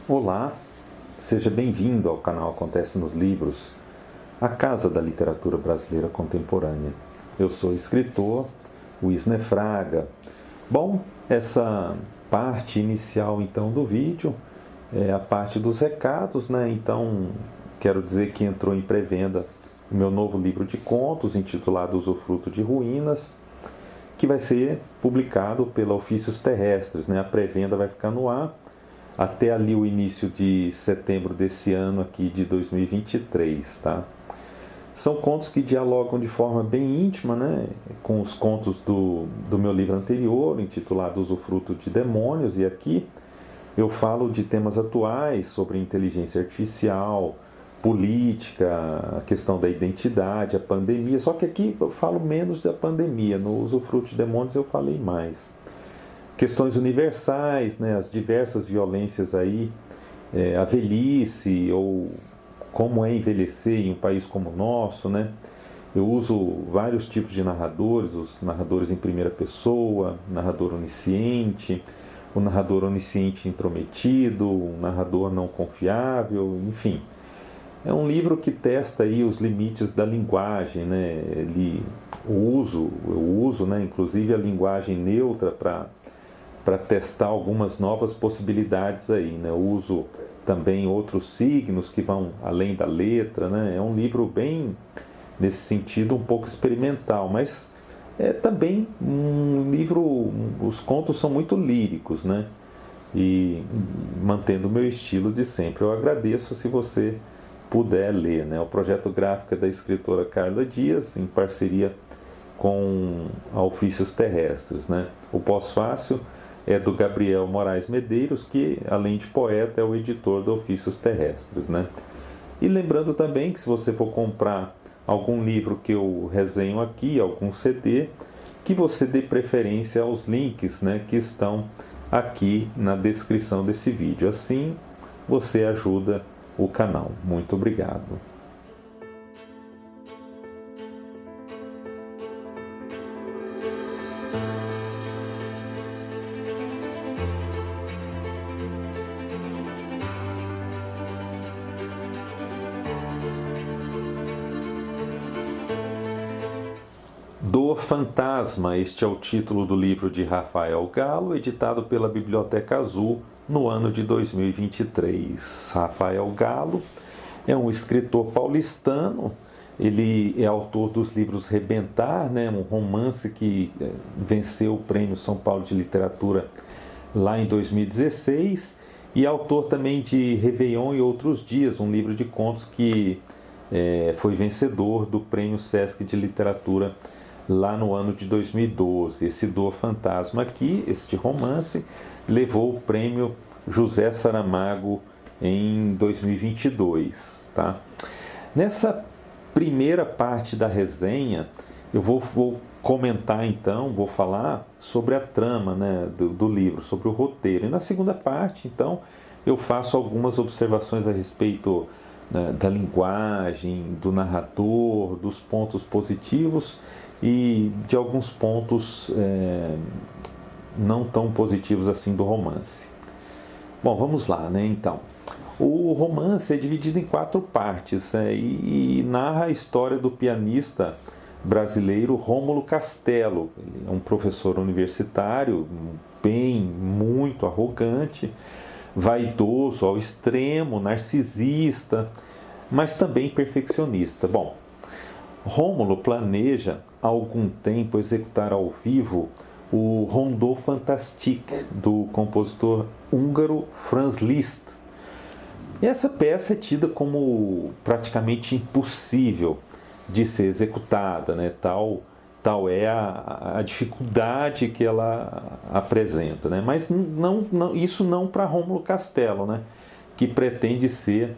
Olá, seja bem-vindo ao canal Acontece nos Livros, a casa da literatura brasileira contemporânea. Eu sou o escritor Wisner Fraga. Bom, essa parte inicial então do vídeo é a parte dos recados, né? Então, quero dizer que entrou em pré-venda o meu novo livro de contos intitulado Usufruto de Ruínas, que vai ser publicado pela Ofícios Terrestres, né? A pré-venda vai ficar no ar até ali o início de setembro desse ano aqui de 2023, tá? São contos que dialogam de forma bem íntima, né, com os contos do meu livro anterior, intitulado Usufruto de Demônios, e aqui eu falo de temas atuais sobre inteligência artificial, política, a questão da identidade, a pandemia, só que aqui eu falo menos da pandemia, no Usufruto de Demônios eu falei mais. Questões universais, né, as diversas violências aí, a velhice ou como é envelhecer em um país como o nosso, né? Eu uso vários tipos de narradores, os narradores em primeira pessoa, narrador onisciente, o narrador onisciente intrometido, o narrador não confiável, enfim. É um livro que testa aí os limites da linguagem, né? Eu uso, né, inclusive a linguagem neutra para testar algumas novas possibilidades aí, né? Eu uso também outros signos que vão além da letra, né? É um livro bem, nesse sentido, um pouco experimental, mas é também um livro, os contos são muito líricos, né? E mantendo o meu estilo de sempre. Eu agradeço se você puder ler, né? O projeto gráfico é da escritora Carla Dias, em parceria com a Ofícios Terrestres, né? O pós-fácil é do Gabriel Moraes Medeiros, que, além de poeta, é o editor do Ofícios Terrestres, né? E lembrando também que se você for comprar algum livro que eu resenho aqui, algum CD, que você dê preferência aos links, né, que estão aqui na descrição desse vídeo. Assim, você ajuda o canal. Muito obrigado. Dor Fantasma, este é o título do livro de Rafael Galo, editado pela Biblioteca Azul no ano de 2023. Rafael Galo é um escritor paulistano, ele é autor dos livros Rebentar, né, um romance que venceu o Prêmio São Paulo de Literatura lá em 2016, e autor também de Réveillon e Outros Dias, um livro de contos que foi vencedor do Prêmio Sesc de Literatura lá no ano de 2012. Esse Dor Fantasma aqui, este romance, levou o prêmio José Saramago em 2022. Tá? Nessa primeira parte da resenha, eu vou comentar então, vou falar sobre a trama, né, do livro, sobre o roteiro. E na segunda parte, então, eu faço algumas observações a respeito, né, da linguagem, do narrador, dos pontos positivos e de alguns pontos não tão positivos assim do romance. Bom, vamos lá, né? Então, o romance é dividido em 4 partes, e narra a história do pianista brasileiro Rômulo Castelo. Ele é um professor universitário, muito arrogante, vaidoso ao extremo, narcisista, mas também perfeccionista. Bom, Rômulo planeja há algum tempo executar ao vivo o Rondô Fantastique do compositor húngaro Franz Liszt. E essa peça é tida como praticamente impossível de ser executada, né? Tal é a dificuldade que ela apresenta, né? Mas isso não para Rômulo Castelo, né? Que pretende ser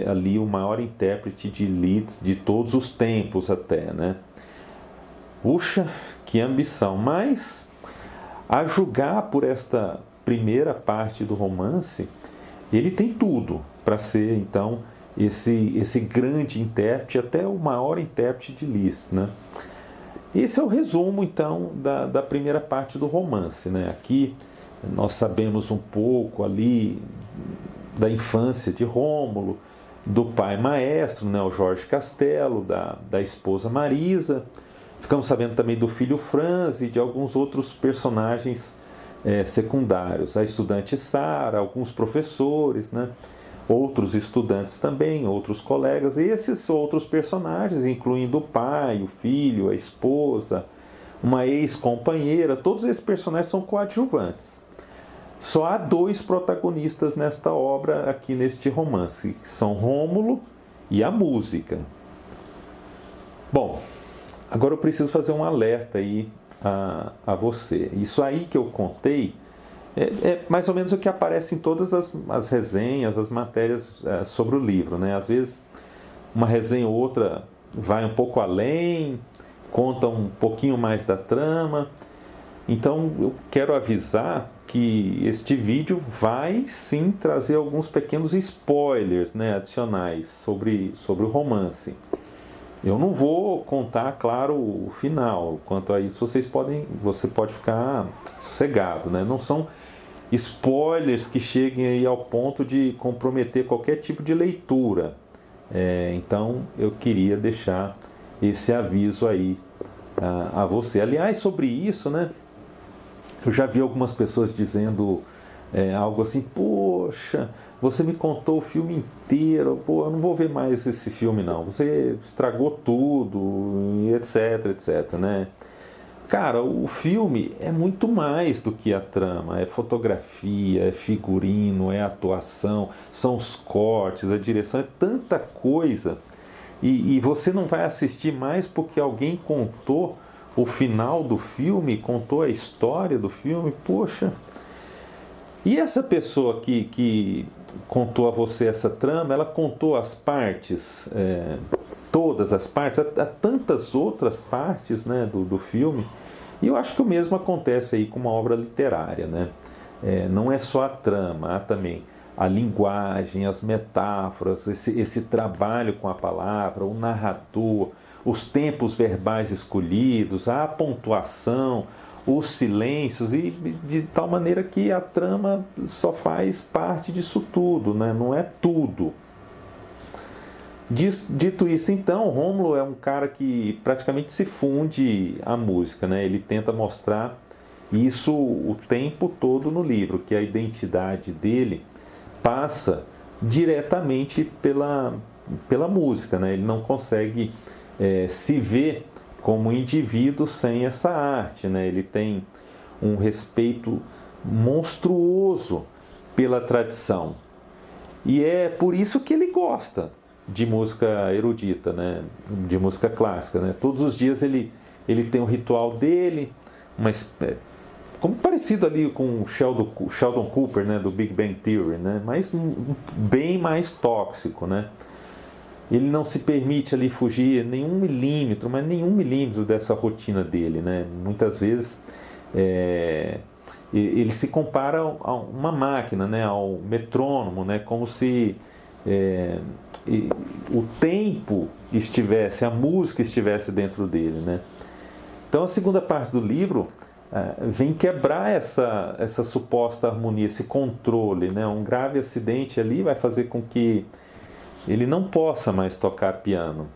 ali o maior intérprete de Liszt de todos os tempos até, né? Puxa, que ambição! Mas, a julgar por esta primeira parte do romance, ele tem tudo para ser, então, esse grande intérprete, até o maior intérprete de Liszt, né? Esse é o resumo, então, da primeira parte do romance, né? Aqui nós sabemos um pouco ali da infância de Rômulo, do pai maestro, né, o Jorge Castelo, da esposa Marisa. Ficamos sabendo também do filho Franz e de alguns outros personagens secundários. A estudante Sara, alguns professores, né, outros estudantes também, outros colegas. E esses outros personagens, incluindo o pai, o filho, a esposa, uma ex-companheira, todos esses personagens são coadjuvantes. Só há 2 protagonistas nesta obra, aqui neste romance, que são Rômulo e a música. Bom, agora eu preciso fazer um alerta aí a você. Isso aí que eu contei é mais ou menos o que aparece em todas as resenhas, as matérias sobre o livro, né? Às vezes uma resenha ou outra vai um pouco além, conta um pouquinho mais da trama. Então eu quero avisar que este vídeo vai sim trazer alguns pequenos spoilers, né, adicionais sobre o romance. Eu não vou contar, claro, o final. Quanto a isso, você pode ficar sossegado, né? Não são spoilers que cheguem aí ao ponto de comprometer qualquer tipo de leitura. Então, eu queria deixar esse aviso aí a você. Aliás, sobre isso, né? Eu já vi algumas pessoas dizendo algo assim: poxa, você me contou o filme inteiro, pô, eu não vou ver mais esse filme não, você estragou tudo, etc, etc, né? Cara, o filme é muito mais do que a trama, é fotografia, é figurino, é atuação, são os cortes, a direção, é tanta coisa, e você não vai assistir mais porque alguém contou o final do filme, contou a história do filme, poxa. E essa pessoa que contou a você essa trama, ela contou as partes, todas as partes, há tantas outras partes, né, do filme, e eu acho que o mesmo acontece aí com uma obra literária, né? Não é só a trama, há também a linguagem, as metáforas, esse trabalho com a palavra, o narrador, os tempos verbais escolhidos, a pontuação, os silêncios, e de tal maneira que a trama só faz parte disso tudo, né? Não é tudo. Dito isso, então, Rômulo é um cara que praticamente se funde à música, né? Ele tenta mostrar isso o tempo todo no livro, que a identidade dele passa diretamente pela música, né? Ele não consegue se ver como indivíduo sem essa arte, né? Ele tem um respeito monstruoso pela tradição. E é por isso que ele gosta de música erudita, né? De música clássica, né? Todos os dias ele tem um ritual dele, mas como parecido ali com o Sheldon Cooper, né? Do Big Bang Theory, né? Mas bem mais tóxico, né? Ele não se permite ali fugir nenhum milímetro dessa rotina dele, né? Muitas vezes ele se compara a uma máquina, né? Ao metrônomo, né? Como se o tempo estivesse, a música estivesse dentro dele, né? Então a segunda parte do livro vem quebrar essa suposta harmonia, esse controle, né? Um grave acidente ali vai fazer com que ele não possa mais tocar piano.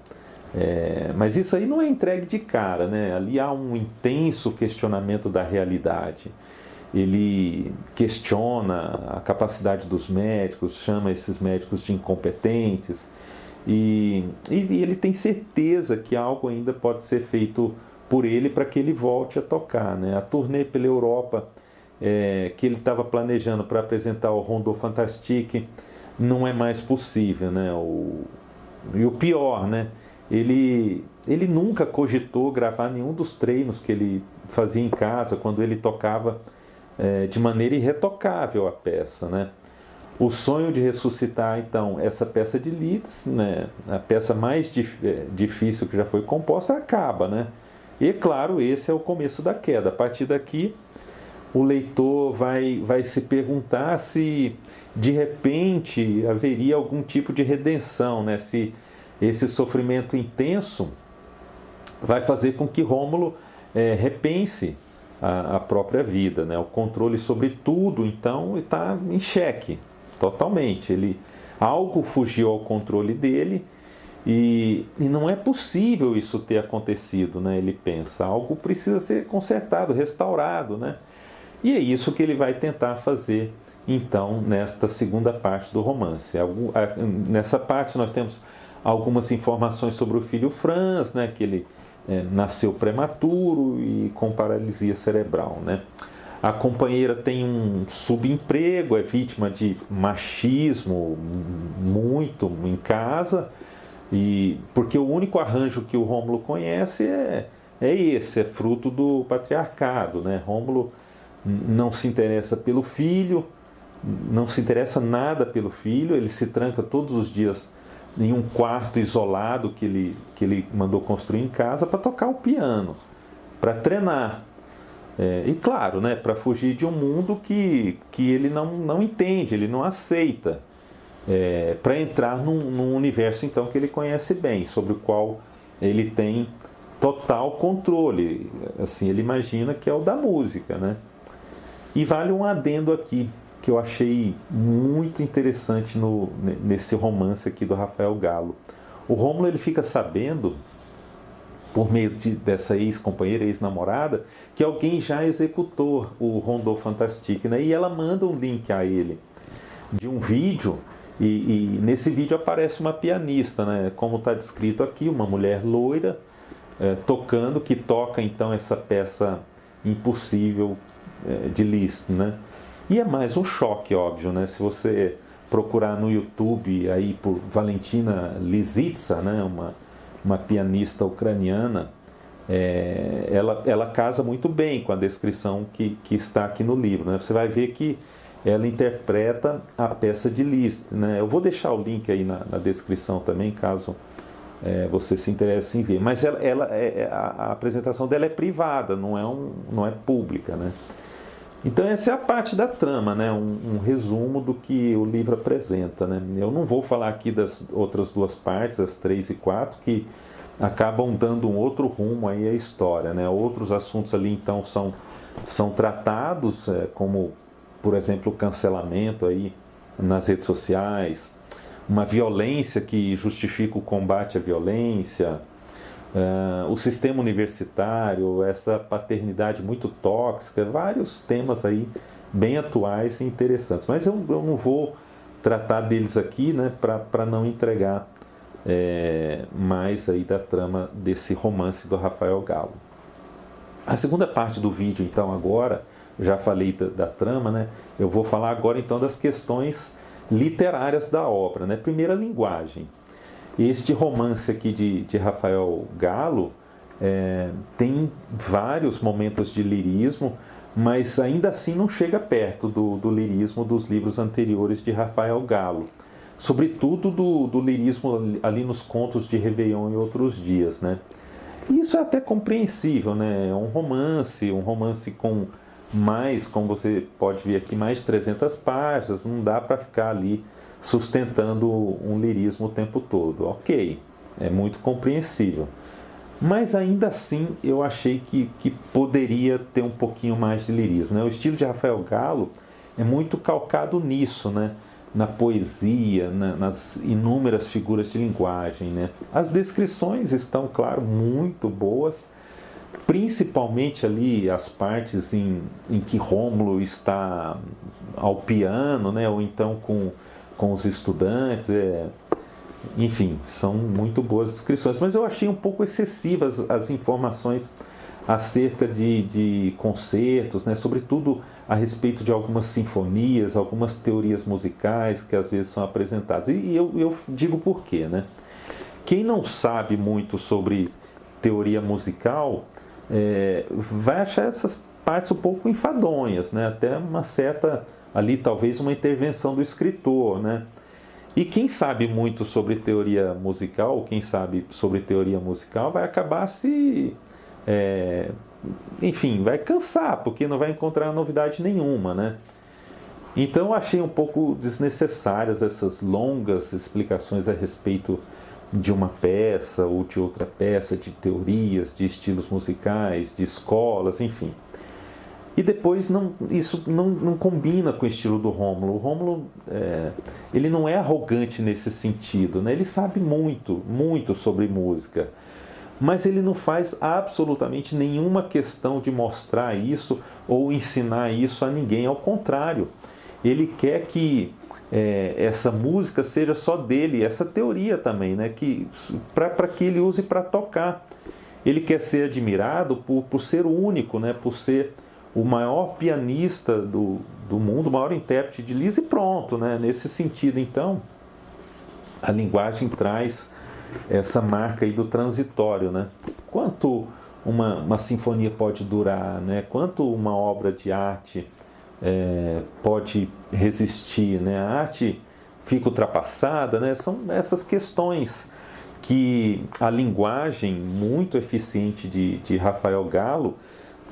Mas isso aí não é entregue de cara, né? Ali há um intenso questionamento da realidade. Ele questiona a capacidade dos médicos, chama esses médicos de incompetentes, e ele tem certeza que algo ainda pode ser feito por ele para que ele volte a tocar, né? A turnê pela Europa que ele estava planejando para apresentar o Rondo Fantastique não é mais possível, né? E o pior, né? Ele nunca cogitou gravar nenhum dos treinos que ele fazia em casa, quando ele tocava de maneira irretocável a peça, né? O sonho de ressuscitar, então, essa peça de Liszt, né? A peça mais difícil que já foi composta, acaba, né? E, claro, esse é o começo da queda. A partir daqui, o leitor vai se perguntar se, de repente, haveria algum tipo de redenção, né? Se esse sofrimento intenso vai fazer com que Rômulo repense a própria vida, né? O controle sobre tudo, então, está em xeque totalmente. Algo fugiu ao controle dele e não é possível isso ter acontecido, né? Ele pensa, algo precisa ser consertado, restaurado, né? E é isso que ele vai tentar fazer, então, nesta segunda parte do romance. Nessa parte nós temos algumas informações sobre o filho Franz, né? Que ele nasceu prematuro e com paralisia cerebral, né? A companheira tem um subemprego, é vítima de machismo muito em casa, e porque o único arranjo que o Rômulo conhece é esse, é fruto do patriarcado, né? Rômulo não se interessa pelo filho, não se interessa nada pelo filho, ele se tranca todos os dias em um quarto isolado que ele mandou construir em casa para tocar o piano, para treinar. E claro, né, para fugir de um mundo que ele não entende, ele não aceita, para entrar num universo então que ele conhece bem, sobre o qual ele tem total controle. Assim, ele imagina que é o da música, né? E vale um adendo aqui, que eu achei muito interessante nesse romance aqui do Rafael Galo. O Rômulo ele fica sabendo, por meio dessa ex-companheira, ex-namorada, que alguém já executou o Rondô Fantastique, né? E ela manda um link a ele de um vídeo, e nesse vídeo aparece uma pianista, né? Como está descrito aqui, uma mulher loira tocando, que toca então essa peça impossível de Liszt, né? E é mais um choque, óbvio, né? Se você procurar no YouTube aí por Valentina Lisitsa, né? Uma pianista ucraniana, ela casa muito bem com a descrição que está aqui no livro, né? Você vai ver que ela interpreta a peça de Liszt, né? Eu vou deixar o link aí na descrição também, caso você se interesse em ver. Mas a apresentação dela é privada, não é pública, né? Então essa é a parte da trama, né? Um resumo do que o livro apresenta, né? Eu não vou falar aqui das outras duas partes, as 3 e 4, que acabam dando um outro rumo aí à história, né? Outros assuntos ali então são tratados, como por exemplo o cancelamento aí nas redes sociais, uma violência que justifica o combate à violência, o sistema universitário, essa paternidade muito tóxica, vários temas aí bem atuais e interessantes. Mas eu não vou tratar deles aqui, né, para não entregar mais aí da trama desse romance do Rafael Galo. A segunda parte do vídeo, então, agora, já falei da trama, né, eu vou falar agora então das questões literárias da obra, né? Primeiro, a linguagem. Este romance aqui de Rafael Galo tem vários momentos de lirismo, mas ainda assim não chega perto do lirismo dos livros anteriores de Rafael Galo. Sobretudo do lirismo ali nos contos de Réveillon e Outros Dias, né? E isso é até compreensível, né? É um romance com mais, como você pode ver aqui, mais de 300 páginas, não dá para ficar ali sustentando um lirismo o tempo todo. Ok, é muito compreensível. Mas ainda assim eu achei que poderia ter um pouquinho mais de lirismo, né? O estilo de Rafael Galo é muito calcado nisso, né? Na poesia, nas inúmeras figuras de linguagem, né? As descrições estão, claro, muito boas, principalmente ali as partes em que Rômulo está ao piano, né? Ou então com os estudantes, enfim, são muito boas descrições, mas eu achei um pouco excessivas as informações acerca de concertos, né? Sobretudo a respeito de algumas sinfonias, algumas teorias musicais que às vezes são apresentadas. E eu digo por quê, né? Quem não sabe muito sobre teoria musical vai achar essas partes um pouco enfadonhas, né? Até uma certa, ali talvez uma intervenção do escritor, né? E quem sabe muito sobre teoria musical, ou quem sabe sobre teoria musical, vai acabar enfim, vai cansar, porque não vai encontrar novidade nenhuma, né? Então eu achei um pouco desnecessárias essas longas explicações a respeito de uma peça ou de outra peça, de teorias, de estilos musicais, de escolas, enfim. E depois isso não combina com o estilo do Rômulo. O Rômulo, ele não é arrogante nesse sentido, né? Ele sabe muito, muito sobre música, mas ele não faz absolutamente nenhuma questão de mostrar isso ou ensinar isso a ninguém. Ao contrário, ele quer que essa música seja só dele, essa teoria também, né? Para que ele use para tocar. Ele quer ser admirado por ser o único, né? Por ser o maior pianista do mundo, o maior intérprete de Liszt, e pronto, né? Nesse sentido, então, a linguagem traz essa marca aí do transitório, né? Quanto uma sinfonia pode durar, né? Quanto uma obra de arte pode resistir, né? A arte fica ultrapassada, né? São essas questões que a linguagem muito eficiente de Rafael Gallo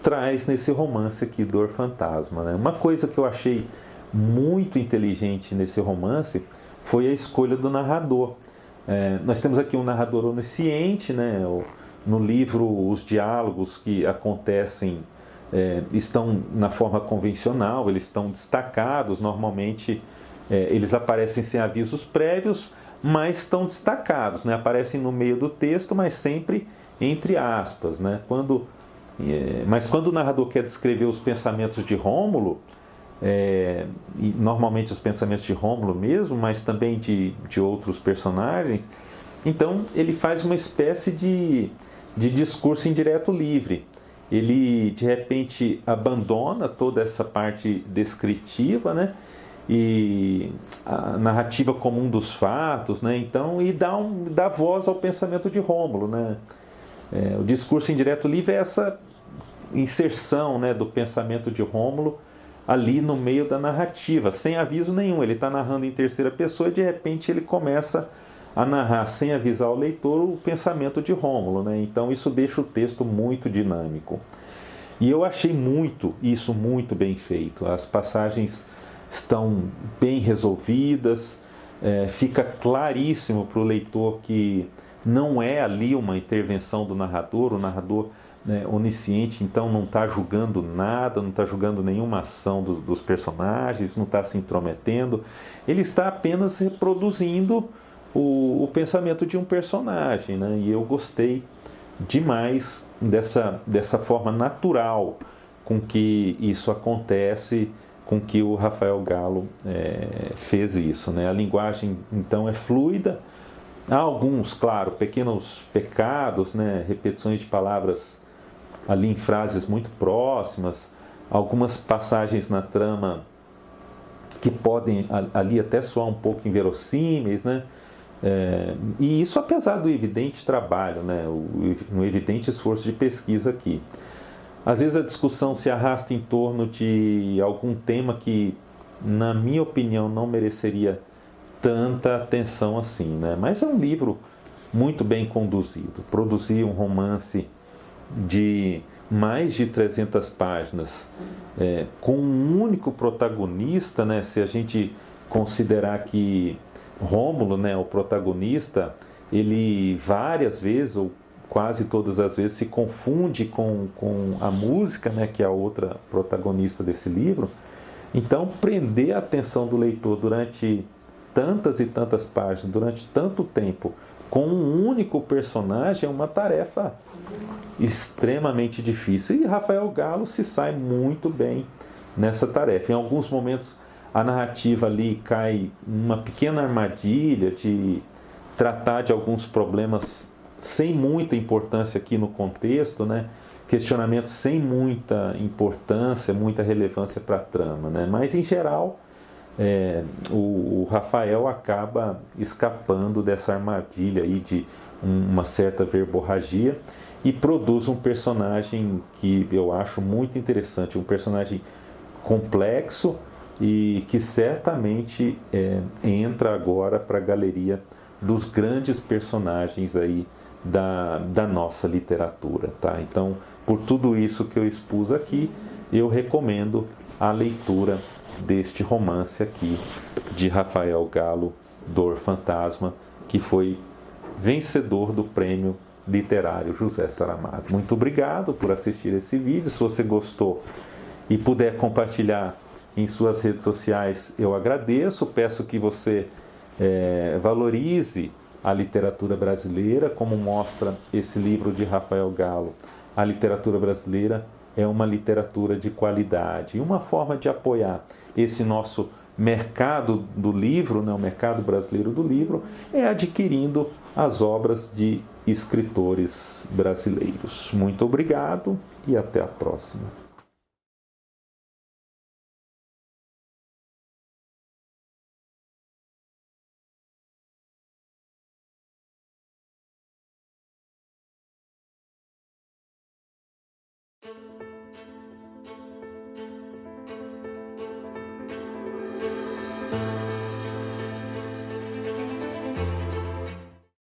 traz nesse romance aqui, Dor Fantasma, né? Uma coisa que eu achei muito inteligente nesse romance foi a escolha do narrador. Nós temos aqui um narrador onisciente, né? No livro, os diálogos que acontecem estão na forma convencional, eles estão destacados, normalmente eles aparecem sem avisos prévios, mas estão destacados, né? Aparecem no meio do texto, mas sempre entre aspas, né? Mas quando o narrador quer descrever os pensamentos de Rômulo, e normalmente os pensamentos de Rômulo mesmo, mas também de outros personagens, então ele faz uma espécie de discurso indireto livre. Ele de repente abandona toda essa parte descritiva, né? E a narrativa comum dos fatos, né? Então, e dá voz ao pensamento de Rômulo, né? O discurso indireto livre é essa inserção, né, do pensamento de Rômulo ali no meio da narrativa, sem aviso nenhum. Ele está narrando em terceira pessoa e de repente ele começa a narrar, sem avisar o leitor, o pensamento de Rômulo, né? Então isso deixa o texto muito dinâmico. E eu achei isso muito bem feito. As passagens estão bem resolvidas, fica claríssimo para o leitor que não é ali uma intervenção do narrador, o narrador, né, onisciente, então não está julgando nada, não está julgando nenhuma ação dos personagens, não está se intrometendo, ele está apenas reproduzindo o pensamento de um personagem, né? E eu gostei demais dessa forma natural com que isso acontece, com que o Rafael Gallo fez isso, né? A linguagem, então, é fluida. Há alguns, claro, pequenos pecados, né? Repetições de palavras ali em frases muito próximas, algumas passagens na trama que podem ali até soar um pouco inverossímeis, né? E isso apesar do evidente trabalho, né? Um evidente esforço de pesquisa aqui. Às vezes a discussão se arrasta em torno de algum tema que, na minha opinião, não mereceria tanta atenção assim, né? Mas é um livro muito bem conduzido. Produzir um romance de mais de 300 páginas com um único protagonista, né? Se a gente considerar que Rômulo, né, o protagonista, ele várias vezes, ou quase todas as vezes, se confunde com a música, né, que é a outra protagonista desse livro. Então, prender a atenção do leitor durante tantas e tantas páginas, durante tanto tempo, com um único personagem, é uma tarefa extremamente difícil. E Rafael Gallo se sai muito bem nessa tarefa. Em alguns momentos, a narrativa ali cai numa pequena armadilha de tratar de alguns problemas sem muita importância aqui no contexto, né? Questionamentos sem muita importância, muita relevância para a trama, né? Mas, em geral, o Rafael acaba escapando dessa armadilha aí de uma certa verborragia e produz um personagem que eu acho muito interessante, um personagem complexo e que certamente entra agora para a galeria dos grandes personagens aí da nossa literatura, tá? Então, por tudo isso que eu expus aqui, eu recomendo a leitura deste romance aqui de Rafael Gallo, Dor Fantasma, que foi vencedor do Prêmio Literário José Saramago. Muito obrigado por assistir esse vídeo. Se você gostou e puder compartilhar em suas redes sociais, eu agradeço. Peço que você valorize a literatura brasileira, como mostra esse livro de Rafael Galo. A literatura brasileira é uma literatura de qualidade. E uma forma de apoiar esse nosso mercado do livro, né, o mercado brasileiro do livro, é adquirindo as obras de escritores brasileiros. Muito obrigado e até a próxima.